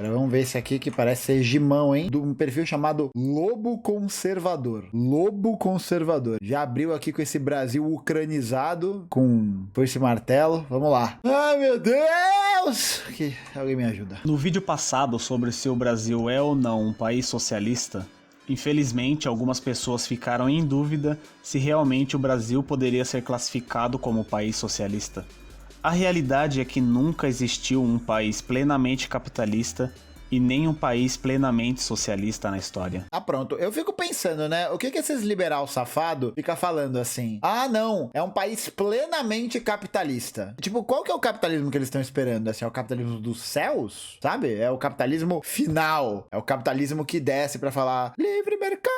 Agora vamos ver esse aqui que parece ser Gimão, hein? De um perfil chamado Lobo Conservador. Lobo Conservador. Já abriu aqui com esse Brasil ucranizado, com foice e martelo. Vamos lá. Ai, meu Deus! Aqui, alguém me ajuda. No vídeo passado sobre se o Brasil é ou não um país socialista, infelizmente algumas pessoas ficaram em dúvida se realmente o Brasil poderia ser classificado como país socialista. A realidade é que nunca existiu um país plenamente capitalista e nem um país plenamente socialista na história. Ah, pronto. Eu fico pensando, né? O que esses liberal safado fica falando assim? Ah, não. É um país plenamente capitalista. Tipo, qual que é o capitalismo que eles estão esperando? Assim, é o capitalismo dos céus? Sabe? É o capitalismo final. É o capitalismo que desce pra falar livre mercado.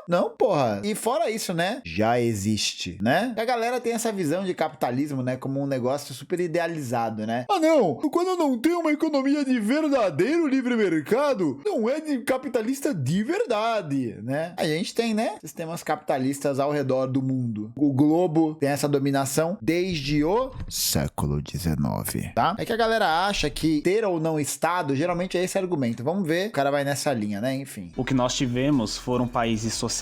Não, porra. E fora isso, né? Já existe, né? A galera tem essa visão de capitalismo, né? Como um negócio super idealizado, né? Ah, não. Quando não tem uma economia de verdadeiro livre mercado, não é de capitalista de verdade, né? A gente tem, né? Sistemas capitalistas ao redor do mundo. O globo tem essa dominação desde o século XIX, tá? É que a galera acha que ter ou não Estado, geralmente é esse argumento. Vamos ver. O cara vai nessa linha, né? Enfim. O que nós tivemos foram países socialistas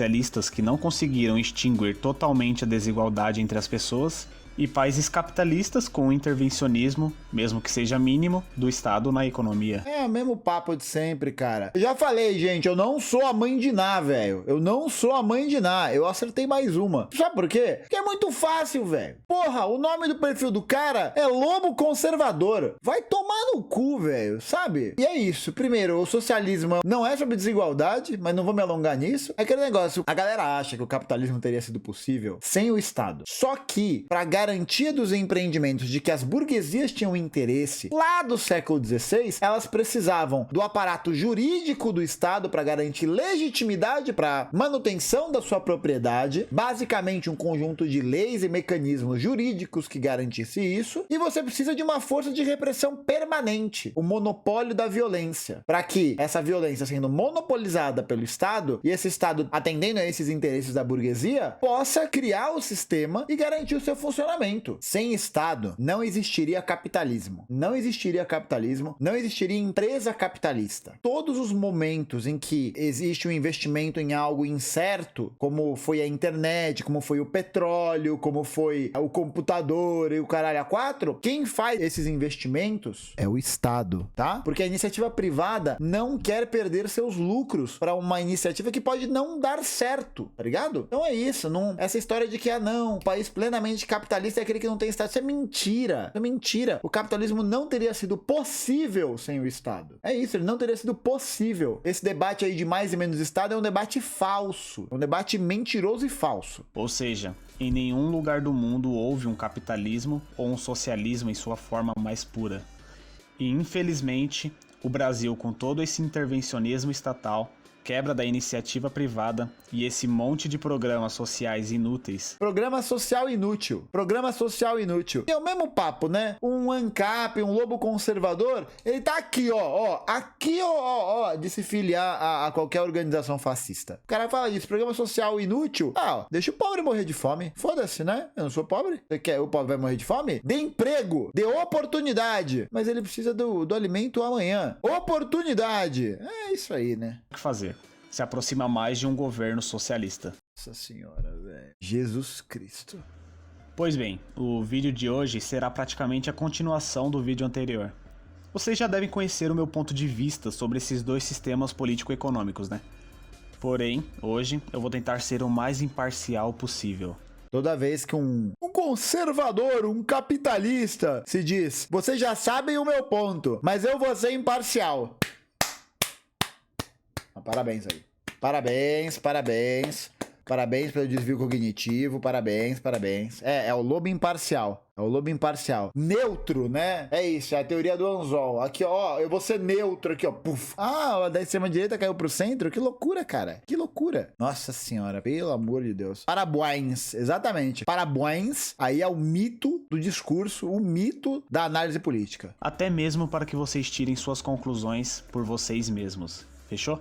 que não conseguiram extinguir totalmente a desigualdade entre as pessoas e países capitalistas com o intervencionismo, mesmo que seja mínimo, do Estado na economia. É o mesmo papo de sempre, cara. Eu já falei, gente, eu não sou a mãe de Ná, velho. Eu não sou a mãe de Ná. Eu acertei mais uma. Sabe por quê? Porque é muito fácil, velho. Porra, o nome do perfil do cara é Lobo Conservador. Vai tomar no cu, velho, sabe? E é isso. Primeiro, o socialismo não é sobre desigualdade, mas não vou me alongar nisso. É aquele negócio, a galera acha que o capitalismo teria sido possível sem o Estado. Só que, pra garantia dos empreendimentos de que as burguesias tinham interesse lá do século XVI, elas precisavam do aparato jurídico do Estado para garantir legitimidade para manutenção da sua propriedade, basicamente um conjunto de leis e mecanismos jurídicos que garantisse isso, e você precisa de uma força de repressão permanente, o monopólio da violência, para que essa violência sendo monopolizada pelo Estado e esse Estado atendendo a esses interesses da burguesia, possa criar o sistema e garantir o seu funcionamento. Sem Estado, não existiria capitalismo. Não existiria capitalismo, não existiria empresa capitalista. Todos os momentos em que existe um investimento em algo incerto, como foi a internet, como foi o petróleo, como foi o computador e o caralho a quatro, quem faz esses investimentos é o Estado, tá? Porque a iniciativa privada não quer perder seus lucros para uma iniciativa que pode não dar certo, tá ligado? Então é isso, não, essa história de que, um país plenamente capitalista é aquele que não tem Estado. Isso é mentira. É mentira. O capitalismo não teria sido possível sem o Estado. É isso, ele não teria sido possível. Esse debate aí de mais e menos Estado é um debate falso. É um debate mentiroso e falso. Ou seja, em nenhum lugar do mundo houve um capitalismo ou um socialismo em sua forma mais pura. E infelizmente, o Brasil, com todo esse intervencionismo estatal, quebra da iniciativa privada e esse monte de programas sociais inúteis. Programa social inútil. Programa social inútil. É o mesmo papo, né? Um ANCAP, um lobo conservador, ele tá aqui, ó, de se filiar a qualquer organização fascista. O cara fala disso, programa social inútil. Deixa o pobre morrer de fome. Foda-se, né? Eu não sou pobre. Você quer o pobre vai morrer de fome? Dê emprego, dê oportunidade. Mas ele precisa do alimento amanhã. Oportunidade. É isso aí, né? O que fazer? Se aproxima mais de um governo socialista. Nossa senhora, velho. Jesus Cristo. Pois bem, o vídeo de hoje será praticamente a continuação do vídeo anterior. Vocês já devem conhecer o meu ponto de vista sobre esses dois sistemas político-econômicos, né? Porém, hoje eu vou tentar ser o mais imparcial possível. Toda vez que um conservador, um capitalista se diz, vocês já sabem o meu ponto, mas eu vou ser imparcial. Parabéns aí. Parabéns pelo desvio cognitivo, parabéns. É o lobo imparcial. É o lobo imparcial. Neutro, né? É isso, é a teoria do anzol. Aqui, ó, eu vou ser neutro aqui, ó. Puf. A da extrema-direita caiu pro centro? Que loucura, cara. Que loucura. Nossa senhora, pelo amor de Deus. Parabéns, exatamente. Parabéns, aí é o mito do discurso, o mito da análise política. Até mesmo para que vocês tirem suas conclusões por vocês mesmos. Fechou?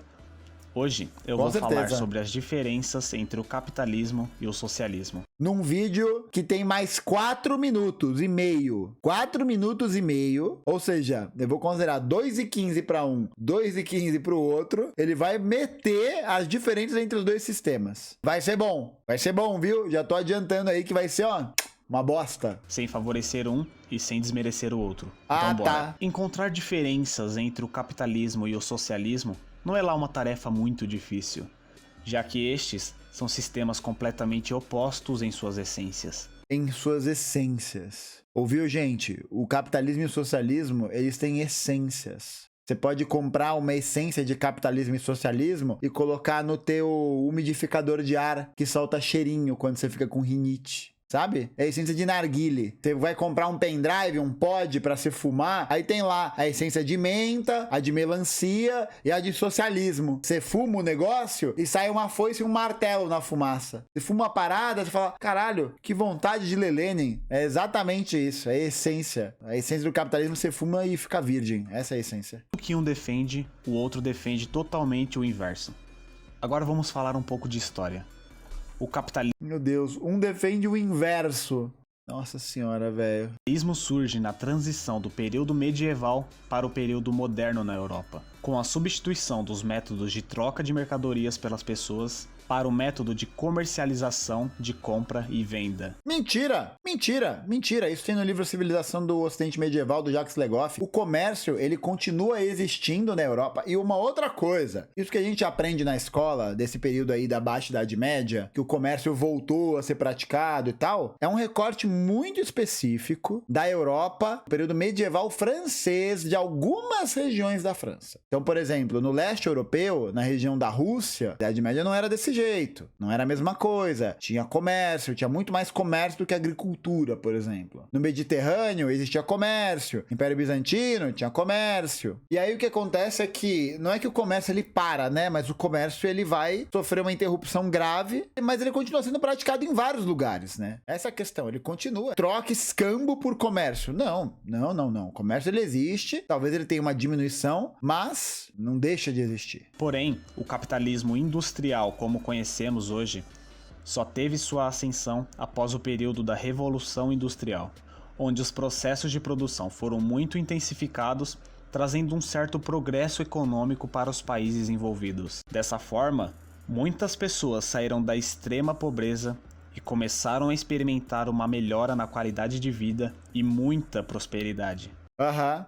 Hoje eu vou falar sobre as diferenças entre o capitalismo e o socialismo. num vídeo que tem mais 4 minutos e meio. 4 minutos e meio, ou seja, eu vou considerar 2,15 para um, 2,15 para o outro. Ele vai meter as diferenças entre os dois sistemas. Vai ser bom, viu? Já tô adiantando aí que vai ser, ó, uma bosta. Sem favorecer um e sem desmerecer o outro. Ah, então, bora. tá. Encontrar diferenças entre o capitalismo e o socialismo não é lá uma tarefa muito difícil, já que estes são sistemas completamente opostos em suas essências. Em suas essências. Ouviu, gente? O capitalismo e o socialismo, eles têm essências. Você pode comprar uma essência de capitalismo e socialismo e colocar no teu umidificador de ar que solta cheirinho quando você fica com rinite. Sabe? É a essência de narguile. Você vai comprar um pendrive, um pod pra se fumar, aí tem lá a essência de menta, a de melancia e a de socialismo. Você fuma o negócio e sai uma foice e um martelo na fumaça. Você fuma uma parada, você fala, caralho, que vontade de ler Lenin. É exatamente isso, é a essência. A essência do capitalismo, você fuma e fica virgem. Essa é a essência. O que um defende, o outro defende totalmente o inverso. Agora vamos falar um pouco de história. O capitalismo... Meu Deus, um defende o inverso. Nossa senhora, velho. O capitalismo surge na transição do período medieval para o período moderno na Europa, com a substituição dos métodos de troca de mercadorias pelas pessoas para o método de comercialização de compra e venda. Mentira! Mentira! Mentira! Isso tem no livro Civilização do Ocidente Medieval, do Jacques Legoff. O comércio, ele continua existindo na Europa. E uma outra coisa, isso que a gente aprende na escola, desse período aí da Baixa Idade Média, que o comércio voltou a ser praticado e tal, é um recorte muito específico da Europa, período medieval francês, de algumas regiões da França. Então, por exemplo, no leste europeu, na região da Rússia, a Idade Média não era desse jeito, não era a mesma coisa. Tinha comércio, tinha muito mais comércio do que agricultura, por exemplo. No Mediterrâneo existia comércio, Império Bizantino tinha comércio. E aí o que acontece é que, não é que o comércio ele para, né? Mas o comércio ele vai sofrer uma interrupção grave, mas ele continua sendo praticado em vários lugares, né? Essa é a questão, ele continua. Troca escambo por comércio. Não. O comércio ele existe, talvez ele tenha uma diminuição, mas não deixa de existir. Porém, o capitalismo industrial, como conhecemos hoje, só teve sua ascensão após o período da Revolução Industrial, onde os processos de produção foram muito intensificados, trazendo um certo progresso econômico para os países envolvidos. Dessa forma, muitas pessoas saíram da extrema pobreza e começaram a experimentar uma melhora na qualidade de vida e muita prosperidade.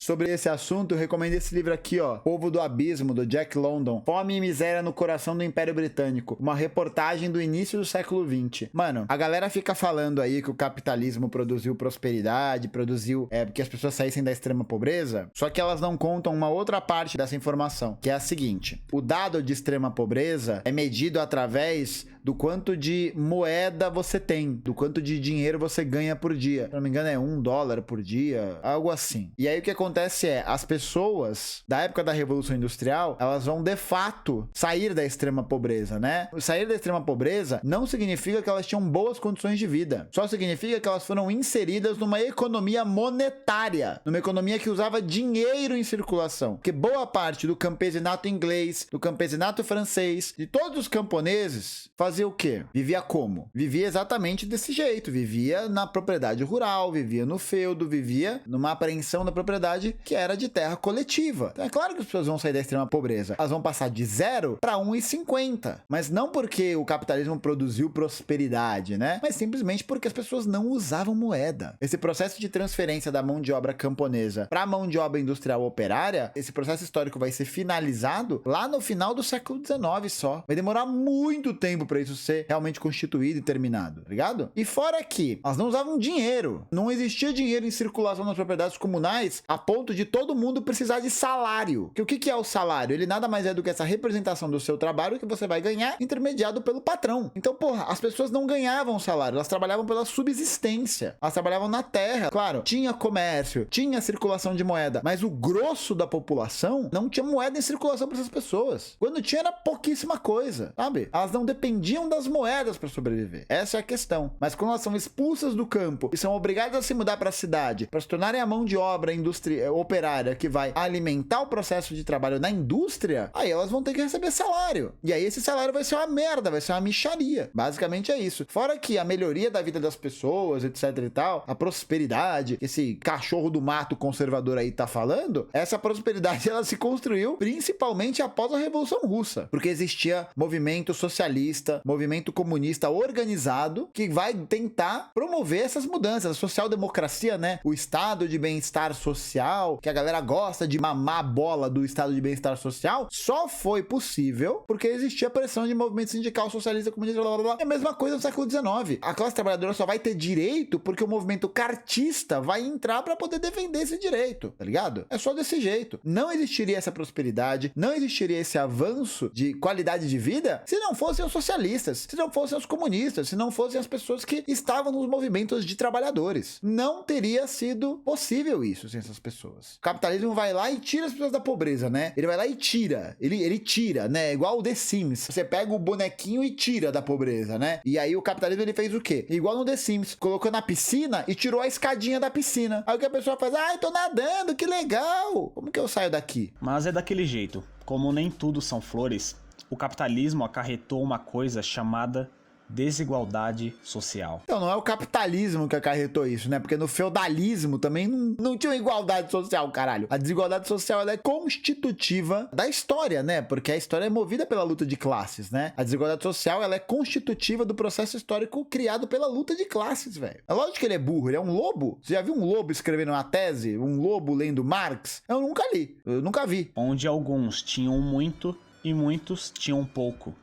Sobre esse assunto, eu recomendo esse livro aqui, ó, Povo do Abismo, do Jack London, Fome e Miséria no Coração do Império Britânico, uma reportagem do início do século XX. Mano, a galera fica falando aí que o capitalismo produziu prosperidade, porque as pessoas saíssem da extrema pobreza, só que elas não contam uma outra parte dessa informação, que é a seguinte: o dado de extrema pobreza é medido através do quanto de moeda você tem, do quanto de dinheiro você ganha por dia. Se não me engano é $1 por dia, algo assim. E aí o que acontece é, as pessoas da época da Revolução Industrial, elas vão de fato sair da extrema pobreza, né? Sair da extrema pobreza não significa que elas tinham boas condições de vida. Só significa que elas foram inseridas numa economia monetária, numa economia que usava dinheiro em circulação. Porque boa parte do campesinato inglês, do campesinato francês, de todos os camponeses, fazia o quê? Vivia como? Vivia exatamente desse jeito. Vivia na propriedade rural, vivia no feudo, vivia numa apreensão da propriedade que era de terra coletiva. Então é claro que as pessoas vão sair da extrema pobreza. Elas vão passar de 0 para 1,50. Mas não porque o capitalismo produziu prosperidade, né? Mas simplesmente porque as pessoas não usavam moeda. Esse processo de transferência da mão de obra camponesa para a mão de obra industrial operária, esse processo histórico vai ser finalizado lá no final do século XIX só. Vai demorar muito tempo para isso ser realmente constituído e terminado, tá ligado? E fora que elas não usavam dinheiro. Não existia dinheiro em circulação nas propriedades comunais a ponto de todo mundo precisar de salário. Que o que é o salário? Ele nada mais é do que essa representação do seu trabalho que você vai ganhar intermediado pelo patrão. Então, porra, as pessoas não ganhavam salário, elas trabalhavam pela subsistência. Elas trabalhavam na terra. Claro, tinha comércio, tinha circulação de moeda, mas o grosso da população não tinha moeda em circulação para essas pessoas. Quando tinha era pouquíssima coisa, sabe? Elas não dependiam das moedas para sobreviver. Essa é a questão. Mas quando elas são expulsas do campo e são obrigadas a se mudar para a cidade, para se tornarem a mão de obra obra operária que vai alimentar o processo de trabalho na indústria, aí elas vão ter que receber salário. E aí esse salário vai ser uma merda, vai ser uma mixaria. Basicamente é isso. Fora que a melhoria da vida das pessoas, etc e tal, a prosperidade, esse cachorro do mato conservador aí tá falando, essa prosperidade ela se construiu principalmente após a Revolução Russa, porque existia movimento socialista, movimento comunista organizado que vai tentar promover essas mudanças. A social-democracia, né? O estado de bem-estar social, que a galera gosta de mamar a bola do estado de bem-estar social, só foi possível porque existia pressão de movimento sindical, socialista, comunista, blá blá blá. É a mesma coisa no século XIX. A classe trabalhadora só vai ter direito porque o movimento cartista vai entrar para poder defender esse direito, tá ligado? É só desse jeito. Não existiria essa prosperidade, não existiria esse avanço de qualidade de vida se não fossem os socialistas, se não fossem os comunistas, se não fossem as pessoas que estavam nos movimentos de trabalhadores. Não teria sido possível isso sem essas pessoas. O capitalismo vai lá e tira as pessoas da pobreza, né? Ele vai lá e tira. Ele tira, né? Igual o The Sims. Você pega o bonequinho e tira da pobreza, né? E aí o capitalismo ele fez o quê? Igual no The Sims. Colocou na piscina e tirou a escadinha da piscina. Aí o que a pessoa faz? Ai, tô nadando, que legal! Como que eu saio daqui? Mas é daquele jeito. Como nem tudo são flores, o capitalismo acarretou uma coisa chamada desigualdade social. Então, não é o capitalismo que acarretou isso, né? Porque no feudalismo também não tinha igualdade social, caralho. A desigualdade social, ela é constitutiva da história, né? Porque a história é movida pela luta de classes, né? A desigualdade social, ela é constitutiva do processo histórico criado pela luta de classes, velho. É lógico que ele é burro, ele é um lobo. Você já viu um lobo escrevendo uma tese? Um lobo lendo Marx? Eu nunca li, eu nunca vi. Onde alguns tinham muito e muitos tinham pouco.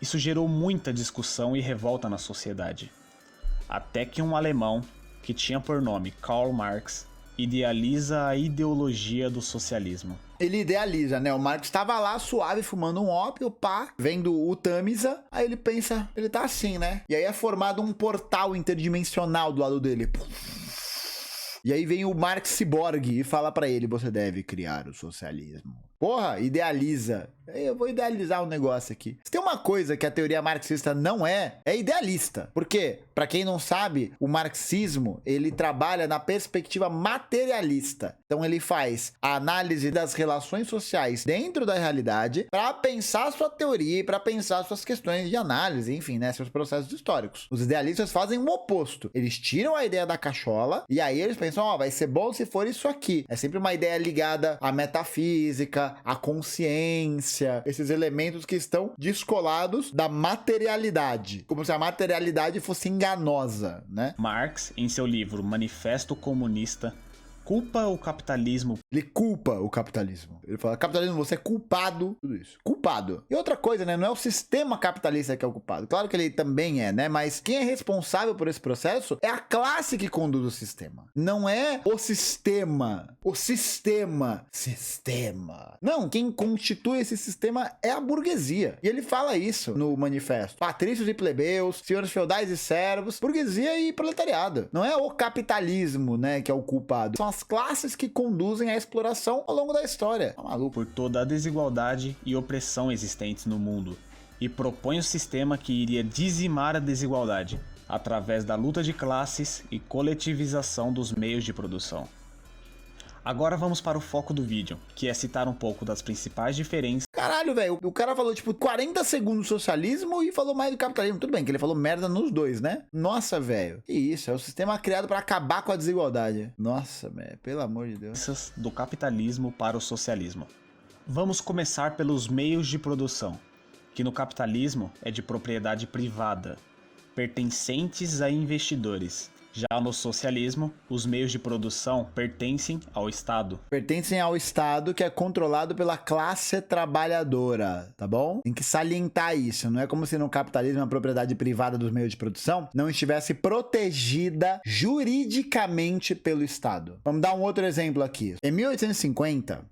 Isso gerou muita discussão e revolta na sociedade. Até que um alemão, que tinha por nome Karl Marx, idealiza a ideologia do socialismo. Ele idealiza, né? O Marx estava lá suave, fumando um ópio, pá, vendo o Tamisa. Aí ele pensa, ele tá assim, né? E aí é formado um portal interdimensional do lado dele. E aí vem o Marx Ciborgue e fala pra ele, você deve criar o socialismo. Porra, idealiza. Eu vou idealizar um negócio aqui. Se tem uma coisa que a teoria marxista não é idealista. Por quê? Pra quem não sabe, o marxismo, ele trabalha na perspectiva materialista. Então ele faz a análise das relações sociais dentro da realidade para pensar sua teoria e para pensar suas questões de análise, enfim, né, seus processos históricos. Os idealistas fazem o oposto. Eles tiram a ideia da cachola e aí eles pensam, ó, vai ser bom se for isso aqui. É sempre uma ideia ligada à metafísica, à consciência, esses elementos que estão descolados da materialidade, como se a materialidade fosse enganosa, né? Marx, em seu livro Manifesto Comunista, culpa o capitalismo. Ele culpa o capitalismo. Ele fala, capitalismo, você é culpado, tudo isso. Culpado. E outra coisa, né? Não é o sistema capitalista que é o culpado. Claro que ele também é, né? Mas quem é responsável por esse processo é a classe que conduz o sistema. Não é o sistema. O sistema. Sistema. Não, quem constitui esse sistema é a burguesia. E ele fala isso no manifesto. Patrícios e plebeus, senhores feudais e servos, burguesia e proletariado. Não é o capitalismo, né, que é o culpado. São as classes que conduzem a exploração ao longo da história. Tá maluco? Por toda a desigualdade e opressão existentes no mundo, e propõe um sistema que iria dizimar a desigualdade através da luta de classes e coletivização dos meios de produção. Agora vamos para o foco do vídeo, que é citar um pouco das principais diferenças. Caralho, velho, o cara falou tipo 40 segundos do socialismo e falou mais do capitalismo. Tudo bem que ele falou merda nos dois, né? Nossa, velho, que isso, é o sistema criado para acabar com a desigualdade. Nossa, velho, pelo amor de Deus. Do capitalismo para o socialismo. Vamos começar pelos meios de produção, que no capitalismo é de propriedade privada, pertencentes a investidores. Já no socialismo, os meios de produção pertencem ao Estado. Pertencem ao Estado, que é controlado pela classe trabalhadora, tá bom? Tem que salientar isso. Não é como se no capitalismo a propriedade privada dos meios de produção não estivesse protegida juridicamente pelo Estado. Vamos dar um outro exemplo aqui. Em 1850,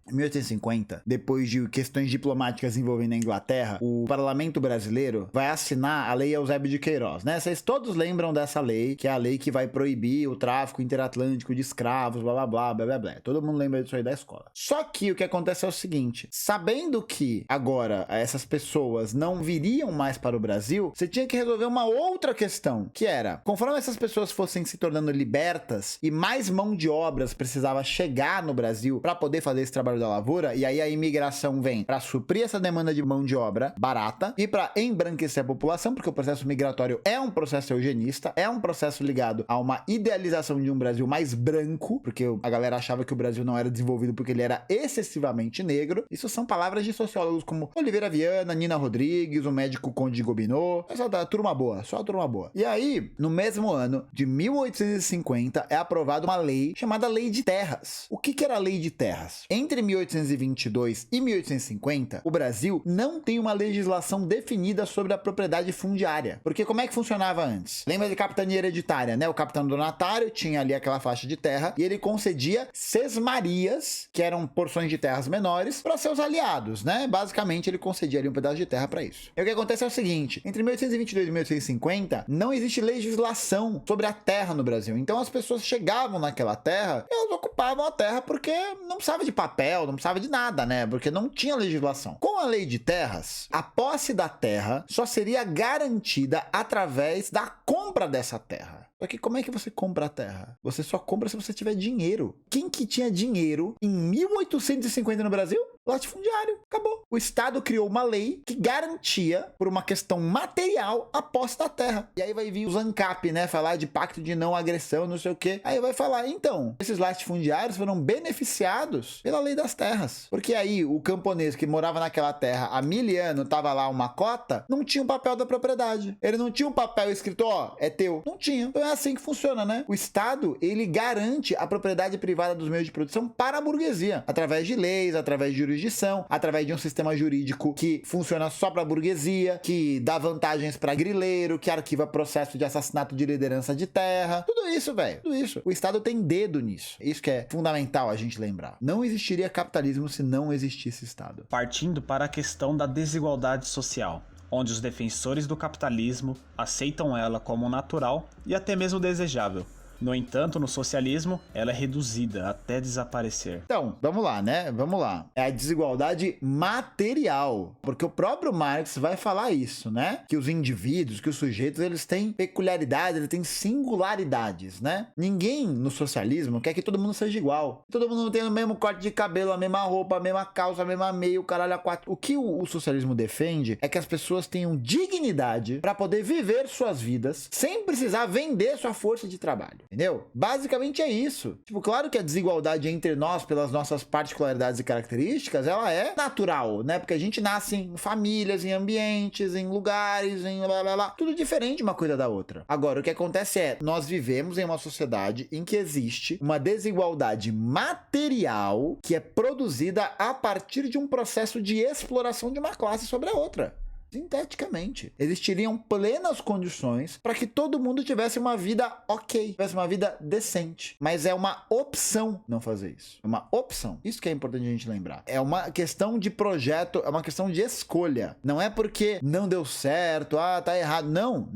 depois de questões diplomáticas envolvendo a Inglaterra, o parlamento brasileiro vai assinar a Lei Eusébio de Queiroz, né? Vocês todos lembram dessa lei, que é a lei que vai proibir o tráfico interatlântico de escravos, blá blá blá, blá blá blá. Todo mundo lembra disso aí da escola. Só que o que acontece é o seguinte, sabendo que agora essas pessoas não viriam mais para o Brasil, você tinha que resolver uma outra questão, que era, conforme essas pessoas fossem se tornando libertas e mais mão de obras precisava chegar no Brasil para poder fazer esse trabalho da lavoura, e aí a imigração vem para suprir essa demanda de mão de obra barata e para embranquecer a população, porque o processo migratório é um processo eugenista, é um processo ligado a uma idealização de um Brasil mais branco, porque a galera achava que o Brasil não era desenvolvido porque ele era excessivamente negro. Isso são palavras de sociólogos como Oliveira Viana, Nina Rodrigues, o médico Conde de Gobineau, essa turma boa, só a turma boa. E aí, no mesmo ano de 1850, é aprovada uma lei chamada Lei de Terras. O que era a Lei de Terras? Entre 1822 e 1850, o Brasil não tem uma legislação definida sobre a propriedade fundiária. Porque como é que funcionava antes? Lembra de capitania hereditária, né? O capitão donatário tinha ali aquela faixa de terra e ele concedia sesmarias, que eram porções de terras menores, para seus aliados, né? Basicamente, ele concedia ali um pedaço de terra para isso. E o que acontece é o seguinte, entre 1822 e 1850, não existe legislação sobre a terra no Brasil. Então, as pessoas chegavam naquela terra e elas ocupavam a terra porque não precisava de papel, não precisava de nada, né? Porque não tinha legislação. Com a Lei de Terras, a posse da terra só seria garantida através da compra dessa terra. Só que como é que você compra a terra? Você só compra se você tiver dinheiro. Quem que tinha dinheiro em 1850 no Brasil? Latifundiário. Acabou. O Estado criou uma lei que garantia, por uma questão material, a posse da terra. E aí vai vir os ANCAP, né? Falar de pacto de não agressão, não sei o quê. Aí vai falar, então, esses latifundiários foram beneficiados pela lei das terras. Porque aí o camponês que morava naquela terra há 1000 anos, tava lá uma cota, não tinha o papel da propriedade. Ele não tinha um papel escrito, ó, é teu. Não tinha. Então é assim que funciona, né? O Estado, ele garante a propriedade privada dos meios de produção para a burguesia. Através de leis, através de jurisdição, através de um sistema jurídico que funciona só para a burguesia, que dá vantagens para grileiro, que arquiva processo de assassinato de liderança de terra. Tudo isso, velho. Tudo isso. O Estado tem dedo nisso. Isso que é fundamental a gente lembrar. Não existiria capitalismo se não existisse Estado. Partindo para a questão da desigualdade social, onde os defensores do capitalismo aceitam ela como natural e até mesmo desejável. No entanto, no socialismo, ela é reduzida até desaparecer. Então, vamos lá, né? Vamos lá. É a desigualdade material, porque o próprio Marx vai falar isso, né? Que os indivíduos, que os sujeitos, eles têm peculiaridades, eles têm singularidades, né? Ninguém no socialismo quer que todo mundo seja igual. Todo mundo tenha o mesmo corte de cabelo, a mesma roupa, a mesma calça, a mesma meia, o caralho a quatro. O que o socialismo defende é que as pessoas tenham dignidade para poder viver suas vidas sem precisar vender sua força de trabalho. Entendeu? Basicamente é isso. Tipo, claro que a desigualdade entre nós, pelas nossas particularidades e características, ela é natural, né? Porque a gente nasce em famílias, em ambientes, em lugares, em blá blá blá. Tudo diferente uma coisa da outra. Agora, o que acontece é, nós vivemos em uma sociedade em que existe uma desigualdade material que é produzida a partir de um processo de exploração de uma classe sobre a outra. Sinteticamente, existiriam plenas condições para que todo mundo tivesse uma vida ok, tivesse uma vida decente. Mas é uma opção não fazer isso. É uma opção. Isso que é importante a gente lembrar. É uma questão de projeto, é uma questão de escolha. Não é porque não deu certo, tá errado. Não.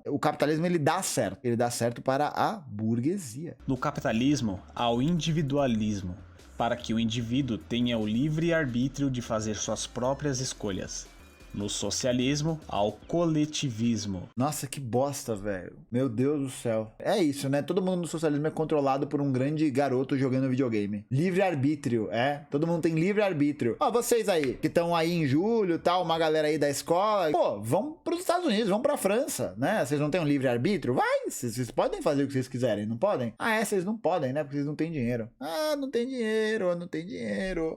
O capitalismo, ele dá certo. Ele dá certo para a burguesia. No capitalismo, há o individualismo, para que o indivíduo tenha o livre arbítrio de fazer suas próprias escolhas. No socialismo, ao coletivismo. Nossa, que bosta, velho. Meu Deus do céu. É isso, né? Todo mundo no socialismo é controlado por um grande garoto jogando videogame. Livre-arbítrio, é. Todo mundo tem livre-arbítrio. Ó, vocês aí, que estão aí em julho e tal, uma galera aí da escola, pô, vão pros Estados Unidos, vão pra França, né? Vocês não têm um livre-arbítrio? Vai, vocês podem fazer o que vocês quiserem, não podem? Vocês não podem, né? Porque vocês não têm dinheiro. Não tem dinheiro.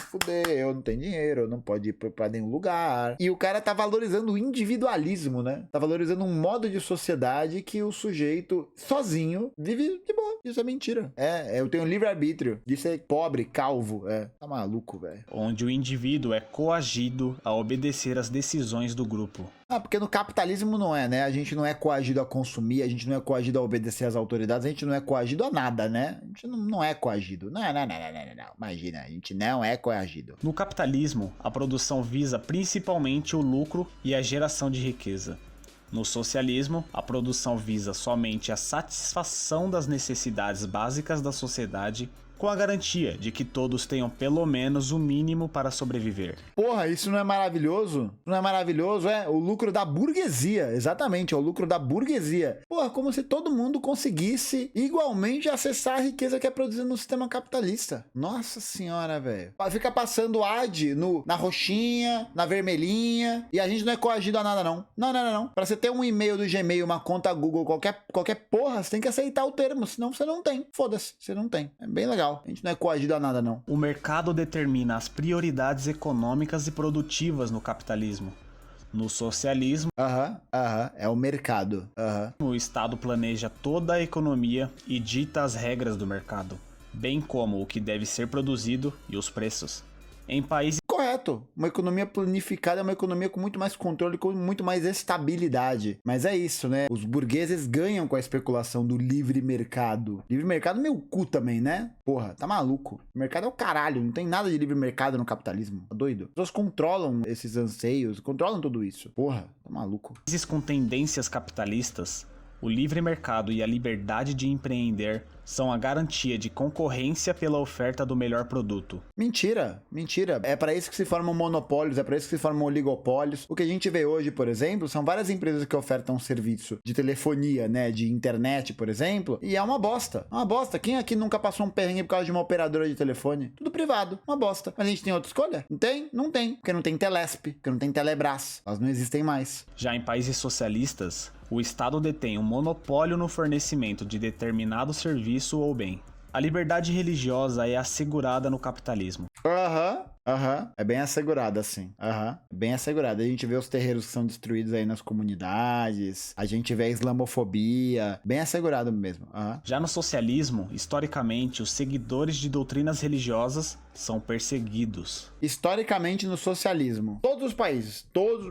Fuder, eu não tenho dinheiro, não pode ir pra nenhum lugar. E o cara tá valorizando o individualismo, né? Tá valorizando um modo de sociedade que o sujeito sozinho vive de boa. Isso é mentira. Eu tenho livre-arbítrio de ser pobre, calvo. Tá maluco, velho. Onde o indivíduo é coagido a obedecer às decisões do grupo. Porque no capitalismo não é, né? A gente não é coagido a consumir, a gente não é coagido a obedecer às autoridades, a gente não é coagido a nada, né? A gente não é coagido. Não. Imagina, a gente não é coagido. No capitalismo, a produção visa principalmente o lucro e a geração de riqueza. No socialismo, a produção visa somente a satisfação das necessidades básicas da sociedade, com a garantia de que todos tenham pelo menos o mínimo para sobreviver. Porra, isso não é maravilhoso? Não é maravilhoso? É o lucro da burguesia, exatamente, é o lucro da burguesia. Porra, como se todo mundo conseguisse igualmente acessar a riqueza que é produzida no sistema capitalista. Nossa senhora, velho. Fica passando ad na roxinha, na vermelhinha, e a gente não é coagido a nada, não. Não. Pra você ter um e-mail do Gmail, uma conta Google, qualquer porra, você tem que aceitar o termo, senão você não tem. Foda-se, você não tem. É bem legal. A gente não é coagido a nada, não. O mercado determina as prioridades econômicas e produtivas no capitalismo. No socialismo, é o mercado. O Estado planeja toda a economia e dita as regras do mercado, bem como o que deve ser produzido e os preços. Em países... Correto. Uma economia planificada é uma economia com muito mais controle, com muito mais estabilidade. Mas é isso, né? Os burgueses ganham com a especulação do livre mercado. Livre mercado meu cu também, né? Porra, tá maluco. O mercado é o caralho. Não tem nada de livre mercado no capitalismo. Tá doido? As pessoas controlam esses anseios, controlam tudo isso. Porra, tá maluco. Países com tendências capitalistas, o livre mercado e a liberdade de empreender são a garantia de concorrência pela oferta do melhor produto. Mentira. É para isso que se formam monopólios, é para isso que se formam oligopólios. O que a gente vê hoje, por exemplo, são várias empresas que ofertam serviço de telefonia, né, de internet, por exemplo, e é uma bosta. Uma bosta. Quem aqui nunca passou um perrengue por causa de uma operadora de telefone? Tudo privado. Uma bosta. Mas a gente tem outra escolha? Não tem? Não tem. Porque não tem Telesp, porque não tem Telebrás. Elas não existem mais. Já em países socialistas, o Estado detém um monopólio no fornecimento de determinado serviço ou bem. A liberdade religiosa é assegurada no capitalismo. É bem assegurada, assim. Bem assegurada. A gente vê os terreiros que são destruídos aí nas comunidades. A gente vê a islamofobia. Bem assegurado mesmo. Já no socialismo, historicamente, os seguidores de doutrinas religiosas são perseguidos. Historicamente, no socialismo. Todos os países.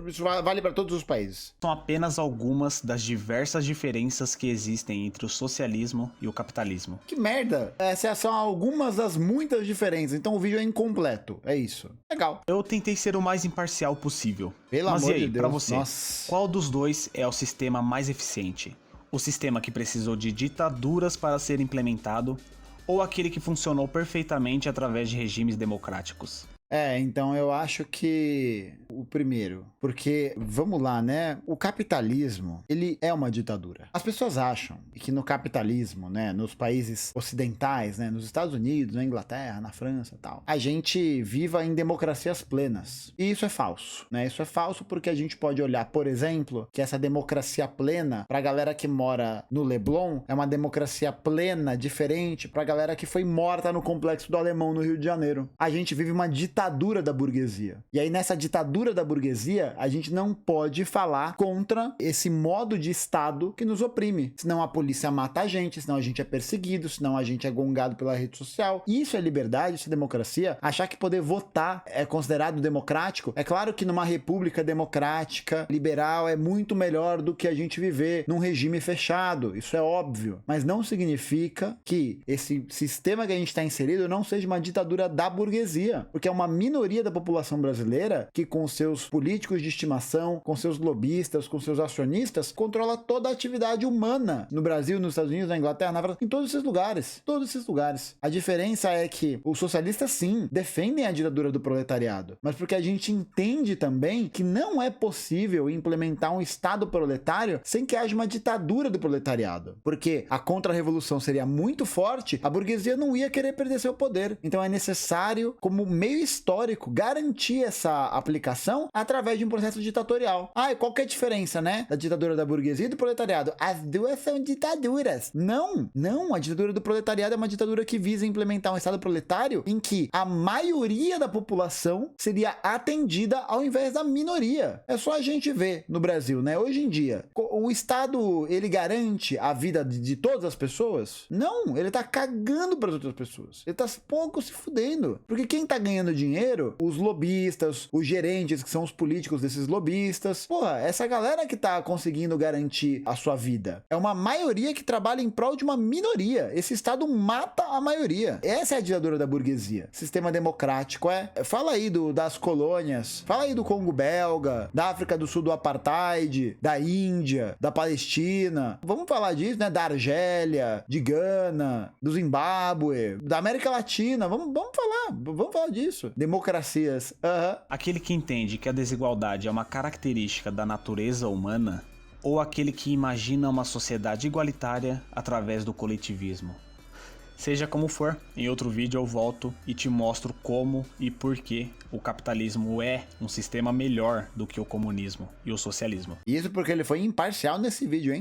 Isso vale para todos os países. São apenas algumas das diversas diferenças que existem entre o socialismo e o capitalismo. Que merda! Essas são algumas das muitas diferenças. Então o vídeo é incompleto. É isso. Legal. Eu tentei ser o mais imparcial possível. Pelo amor e aí, de Deus. pra você, Nossa. qual dos dois é o sistema mais eficiente? O sistema que precisou de ditaduras para ser implementado ou aquele que funcionou perfeitamente através de regimes democráticos? Então eu acho que o primeiro, porque, vamos lá, né, o capitalismo, ele é uma ditadura. As pessoas acham que no capitalismo, né, nos países ocidentais, né, nos Estados Unidos, na Inglaterra, na França e tal, a gente viva em democracias plenas. E isso é falso, né, isso é falso porque a gente pode olhar, por exemplo, que essa democracia plena, pra galera que mora no Leblon, é uma democracia plena, diferente pra galera que foi morta no Complexo do Alemão, no Rio de Janeiro. A gente vive uma ditadura da burguesia. E aí nessa ditadura da burguesia, a gente não pode falar contra esse modo de Estado que nos oprime. Senão a polícia mata a gente, senão a gente é perseguido, senão a gente é gongado pela rede social. Isso é liberdade, isso é democracia. Achar que poder votar é considerado democrático, é claro que numa república democrática, liberal, é muito melhor do que a gente viver num regime fechado. Isso é óbvio. Mas não significa que esse sistema que a gente está inserido não seja uma ditadura da burguesia. Porque é uma minoria da população brasileira que, com seus políticos de estimação, com seus lobistas, com seus acionistas, controla toda a atividade humana no Brasil, nos Estados Unidos, na Inglaterra, na França, em todos esses lugares. Todos esses lugares. A diferença é que os socialistas, sim, defendem a ditadura do proletariado, mas porque a gente entende também que não é possível implementar um Estado proletário sem que haja uma ditadura do proletariado. Porque a contra-revolução seria muito forte, a burguesia não ia querer perder seu poder. Então é necessário, como meio histórico, garantir essa aplicação através de um processo ditatorial. E qual que é a diferença, né, da ditadura da burguesia e do proletariado? As duas são ditaduras. Não, a ditadura do proletariado é uma ditadura que visa implementar um Estado proletário em que a maioria da população seria atendida ao invés da minoria. É só a gente ver no Brasil, né, hoje em dia, o Estado, ele garante a vida de todas as pessoas? Não, ele tá cagando para as outras pessoas. Ele tá pouco se fudendo. Porque quem tá ganhando dinheiro? Os lobistas, os gerentes, que são os políticos desses lobistas. Porra, essa galera que tá conseguindo garantir a sua vida. É uma maioria que trabalha em prol de uma minoria. Esse Estado mata a maioria. Essa é a ditadura da burguesia. Sistema democrático, Fala aí das colônias, fala aí do Congo belga, da África do Sul do apartheid, da Índia, da Palestina. Vamos falar disso, né? Da Argélia, de Gana, do Zimbábue, da América Latina. Vamos falar disso. Democracias. Aquele que entende que a desigualdade é uma característica da natureza humana, ou aquele que imagina uma sociedade igualitária através do coletivismo. Seja como for, em outro vídeo eu volto e te mostro como e por que o capitalismo é um sistema melhor do que o comunismo e o socialismo. Isso porque ele foi imparcial nesse vídeo, hein?